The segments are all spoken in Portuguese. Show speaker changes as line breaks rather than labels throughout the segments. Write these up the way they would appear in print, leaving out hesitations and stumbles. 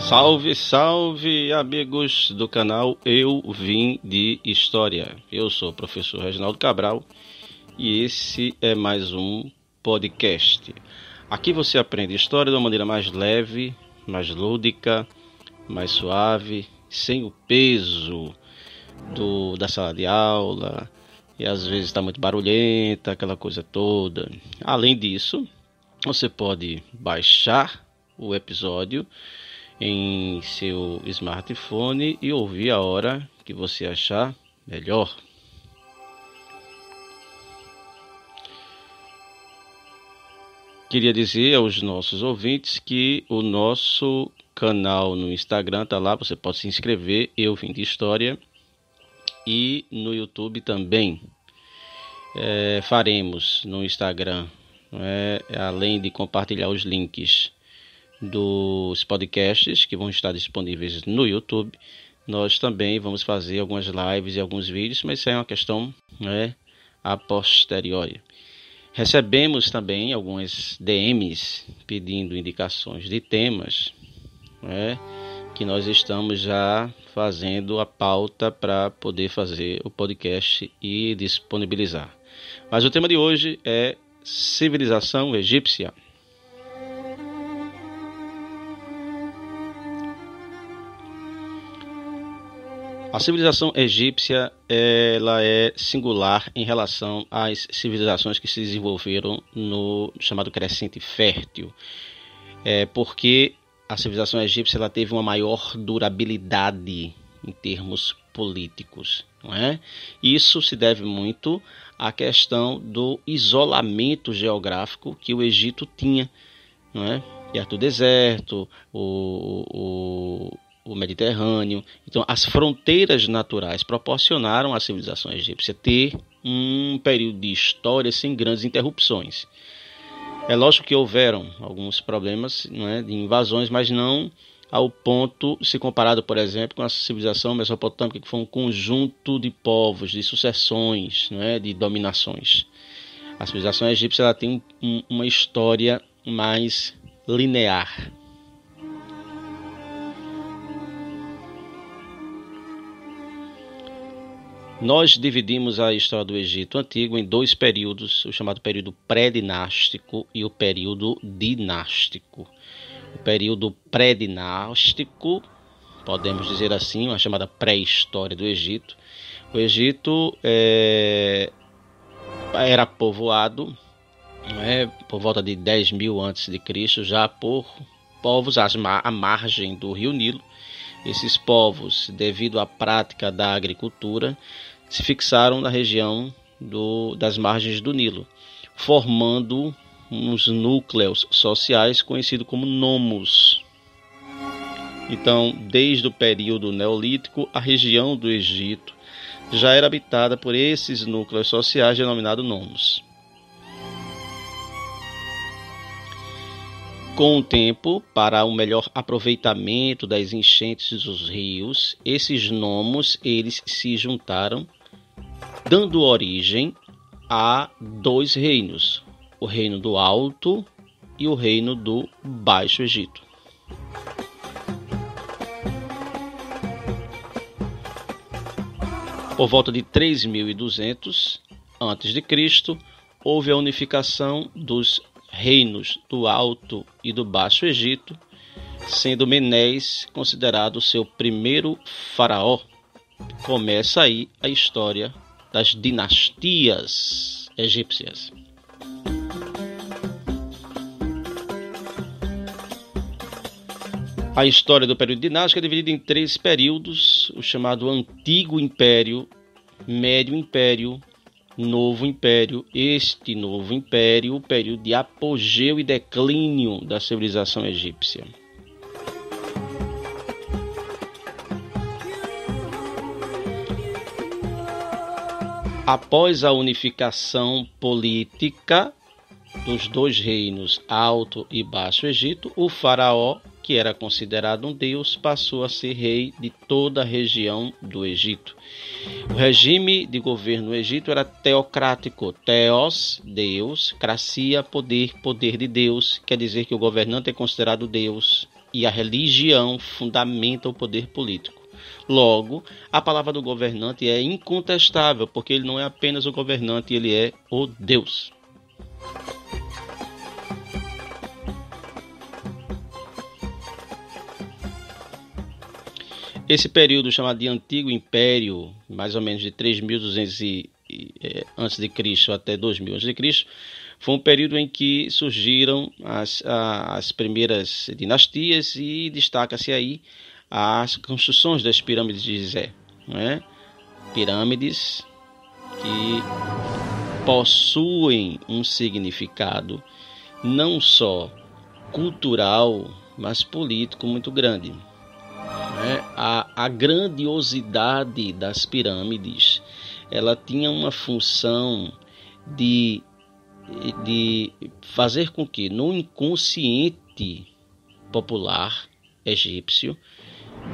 Salve, salve, amigos do canal Eu Vim de História. Eu sou o professor Reginaldo Cabral e esse é mais um podcast. Aqui você aprende história de uma maneira mais leve, mais lúdica, mais suave, sem o peso da sala de aula e às vezes está muito barulhenta, aquela coisa toda. Além disso, você pode baixar o episódio em seu smartphone e ouvir a hora que você achar melhor. Queria dizer aos nossos ouvintes que o nosso canal no Instagram está lá, você pode se inscrever, Eu Vim de História, e no YouTube também. Faremos no Instagram, além de compartilhar os links dos podcasts que vão estar disponíveis no YouTube, nós também vamos fazer algumas lives e alguns vídeos, mas isso é uma questão a posteriori. Recebemos também algumas DMs pedindo indicações de temas, que nós estamos já fazendo a pauta para poder fazer o podcast e disponibilizar. Mas o tema de hoje é civilização egípcia. A civilização egípcia ela é singular em relação às civilizações que se desenvolveram no chamado Crescente Fértil, porque a civilização egípcia ela teve uma maior durabilidade em termos políticos, não é? Isso se deve muito à questão do isolamento geográfico que o Egito tinha, não é? Perto do deserto, o Mediterrâneo. Então, as fronteiras naturais proporcionaram à civilização egípcia ter um período de história sem grandes interrupções. É lógico que houveram alguns problemas, de invasões, mas não ao ponto, se comparado, por exemplo, com a civilização mesopotâmica, que foi um conjunto de povos, de sucessões, de dominações. A civilização egípcia ela tem uma história mais linear. Nós dividimos a história do Egito Antigo em dois períodos, o chamado período pré-dinástico e o período dinástico. O período pré-dinástico, podemos dizer assim, uma chamada pré-história do Egito. O Egito era povoado por volta de 10.000 a.C., já por povos à margem do rio Nilo. Esses povos, devido à prática da agricultura, se fixaram na região das margens do Nilo, formando uns núcleos sociais conhecidos como nomos. Então, desde o período neolítico, a região do Egito já era habitada por esses núcleos sociais denominados nomos. Com o tempo, para um melhor aproveitamento das enchentes dos rios, esses nomos eles se juntaram, dando origem a dois reinos, o reino do Alto e o reino do Baixo Egito. Por volta de 3.200 a.C., houve a unificação dos reinos do Alto e do Baixo Egito, sendo Menes considerado seu primeiro faraó. Começa aí a história das dinastias egípcias. A história do período dinástico é dividida em três períodos, o chamado Antigo Império, Médio Império, Novo Império. Este Novo Império, o período de apogeu e declínio da civilização egípcia. Após a unificação política dos dois reinos, Alto e Baixo Egito, o faraó, que era considerado um deus, passou a ser rei de toda a região do Egito. O regime de governo no Egito era teocrático. Theos, Deus, cracia, poder, poder de Deus. Quer dizer que o governante é considerado Deus. e a religião fundamentam o poder político. Logo, a palavra do governante é incontestável, porque ele não é apenas o governante, ele é o Deus. Esse período chamado de Antigo Império, mais ou menos de 3.200 a.C. até 2000 a.C., foi um período em que surgiram as primeiras dinastias e destaca-se aí as construções das pirâmides de Gizé, né? Pirâmides que possuem um significado não só cultural, mas político muito grande. A grandiosidade das pirâmides, ela tinha uma função de fazer com que no inconsciente popular egípcio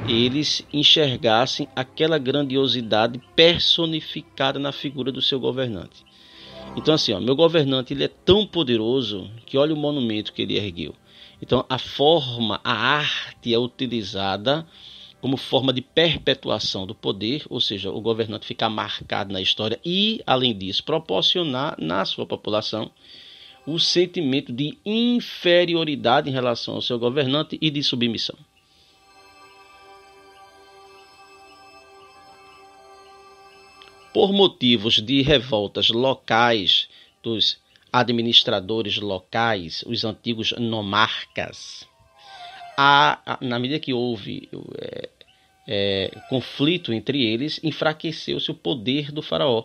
eles enxergassem aquela grandiosidade personificada na figura do seu governante. Então assim, meu governante ele é tão poderoso que olha o monumento que ele ergueu. Então a arte é utilizada como forma de perpetuação do poder, ou seja, o governante ficar marcado na história e, além disso, proporcionar na sua população o sentimento de inferioridade em relação ao seu governante e de submissão. Por motivos de revoltas locais dos administradores locais, os antigos nomarcas, na medida que houve conflito entre eles, enfraqueceu-se o poder do faraó,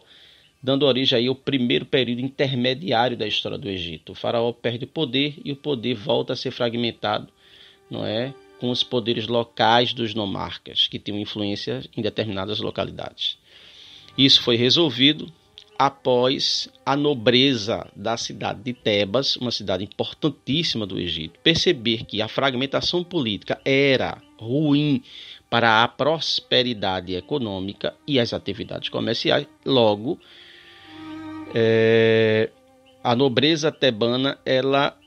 dando origem aí ao primeiro período intermediário da história do Egito. O faraó perde o poder e o poder volta a ser fragmentado, não é, com os poderes locais dos nomarcas, que tinham influência em determinadas localidades. Isso foi resolvido após a nobreza da cidade de Tebas, uma cidade importantíssima do Egito, perceber que a fragmentação política era ruim para a prosperidade econômica e as atividades comerciais. Logo, a nobreza tebana ela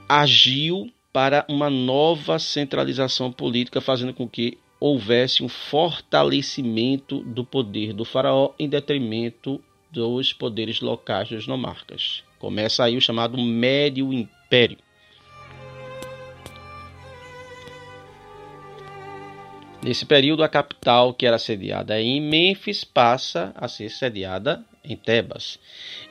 agiu para uma nova centralização política, fazendo com que houvesse um fortalecimento do poder do faraó em detrimento dos poderes locais dos nomarcas. Começa aí o chamado Médio Império. Nesse período, a capital, que era sediada em Mênfis, passa a ser sediada em Tebas.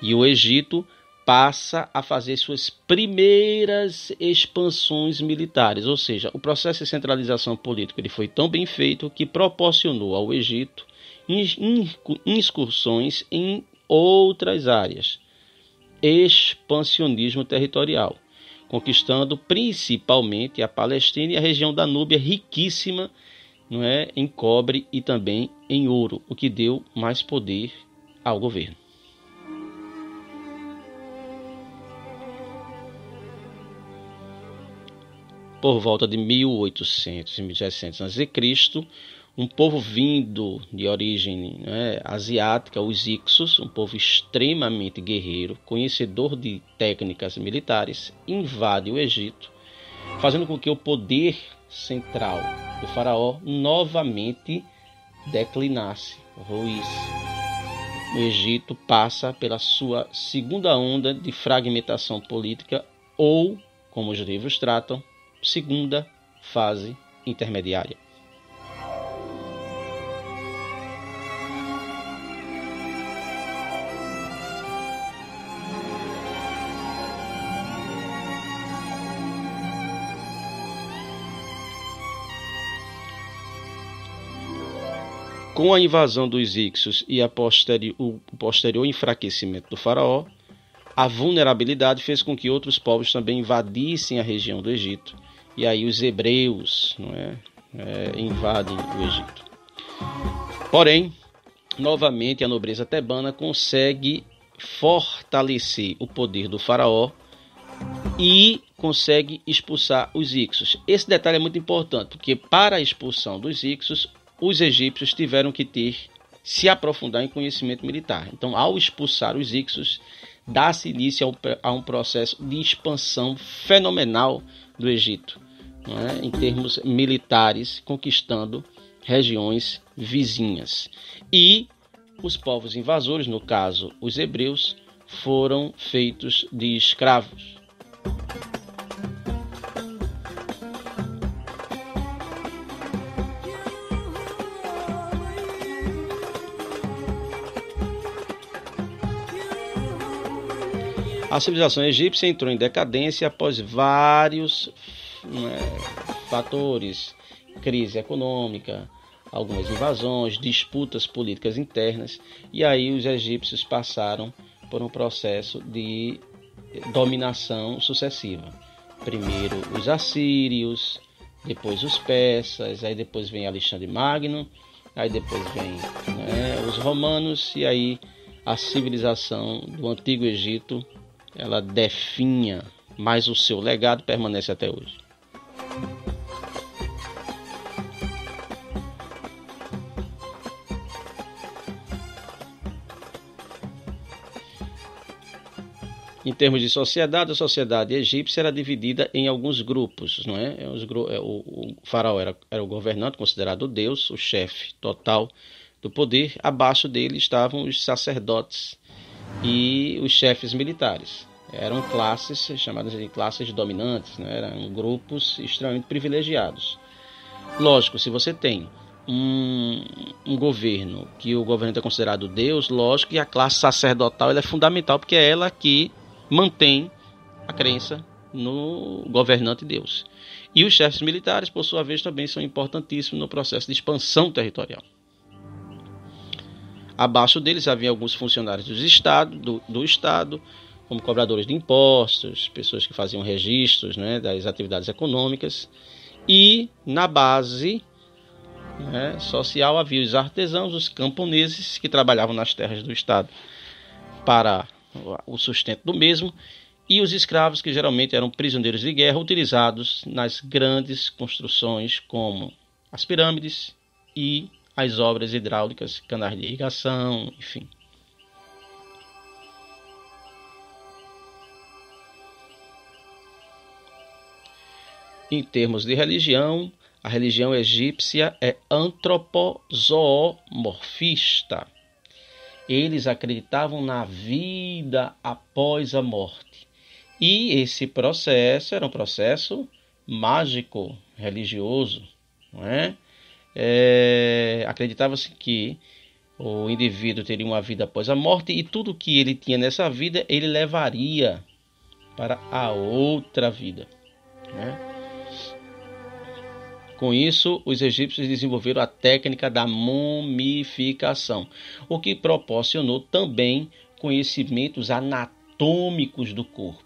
E o Egito passa a fazer suas primeiras expansões militares, ou seja, o processo de centralização política ele foi tão bem feito que proporcionou ao Egito incursões em outras áreas, expansionismo territorial, conquistando principalmente a Palestina e a região da Núbia, riquíssima, não é, em cobre e também em ouro, o que deu mais poder ao governo. Por volta de 1800 e 1700 a.C., um povo vindo de origem asiática, os Ixos, um povo extremamente guerreiro, conhecedor de técnicas militares, invade o Egito, fazendo com que o poder central do faraó novamente declinasse, ruísse. O Egito passa pela sua segunda onda de fragmentação política ou, como os livros tratam, segunda fase intermediária. Com a invasão dos Ixos e o posterior enfraquecimento do faraó, a vulnerabilidade fez com que outros povos também invadissem a região do Egito. E aí os hebreus invadem o Egito. Porém, novamente a nobreza tebana consegue fortalecer o poder do faraó e consegue expulsar os Ixos. Esse detalhe é muito importante, porque para a expulsão dos Ixos, os egípcios tiveram que se aprofundar em conhecimento militar. Então, ao expulsar os Ixos, dá-se início a um processo de expansão fenomenal do Egito, né, em termos militares, conquistando regiões vizinhas. E os povos invasores, no caso os hebreus, foram feitos de escravos. A civilização egípcia entrou em decadência após vários fatores: crise econômica, algumas invasões, disputas políticas internas, e aí os egípcios passaram por um processo de dominação sucessiva. Primeiro os assírios, depois os persas, aí depois vem Alexandre Magno, aí depois vem os romanos, e aí a civilização do Antigo Egito ela definha, mas o seu legado permanece até hoje. Em termos de sociedade, a sociedade egípcia era dividida em alguns grupos, não é? O faraó era o governante, considerado Deus, o chefe total do poder. Abaixo dele estavam os sacerdotes e os chefes militares. Eram classes chamadas de classes dominantes, né? Eram grupos extremamente privilegiados. Lógico, se você tem um governo, que o governante é considerado Deus, lógico que a classe sacerdotal ela é fundamental, porque é ela que mantém a crença no governante Deus. E os chefes militares, por sua vez, também são importantíssimos no processo de expansão territorial. Abaixo deles havia alguns funcionários do Estado, como cobradores de impostos, pessoas que faziam registros, né, das atividades econômicas. E na base social havia os artesãos, os camponeses, que trabalhavam nas terras do Estado para o sustento do mesmo, e os escravos, que geralmente eram prisioneiros de guerra utilizados nas grandes construções como as pirâmides e as obras hidráulicas, canais de irrigação, enfim. Em termos de religião, a religião egípcia é antropozoomorfista. Eles acreditavam na vida após a morte. E esse processo era um processo mágico, religioso, não é? Acreditava-se que o indivíduo teria uma vida após a morte e tudo que ele tinha nessa vida ele levaria para a outra vida, né? Com isso, os egípcios desenvolveram a técnica da mumificação, o que proporcionou também conhecimentos anatômicos do corpo.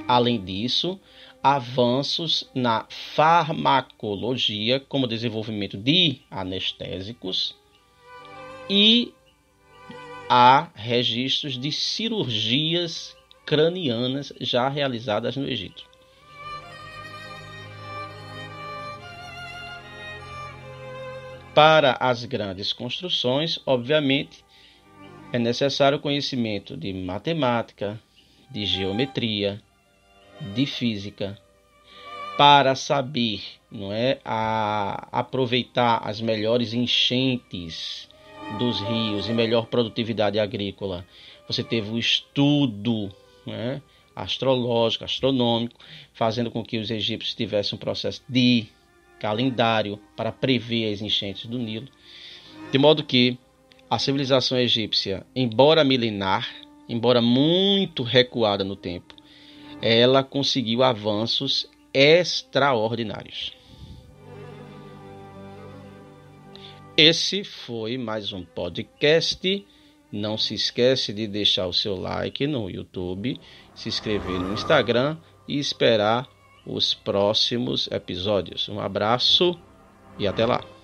Além disso, avanços na farmacologia, como o desenvolvimento de anestésicos, e há registros de cirurgias cranianas já realizadas no Egito. Para as grandes construções, obviamente, é necessário conhecimento de matemática, de geometria, de física, para saber, aproveitar as melhores enchentes dos rios e melhor produtividade agrícola. Você teve o estudo, astrológico, astronômico, fazendo com que os egípcios tivessem um processo de calendário para prever as enchentes do Nilo, de modo que a civilização egípcia, embora milenar, embora muito recuada no tempo, ela conseguiu avanços extraordinários. Esse foi mais um podcast. Não se esquece de deixar o seu like no YouTube, se inscrever no Instagram e esperar os próximos episódios. Um abraço e até lá!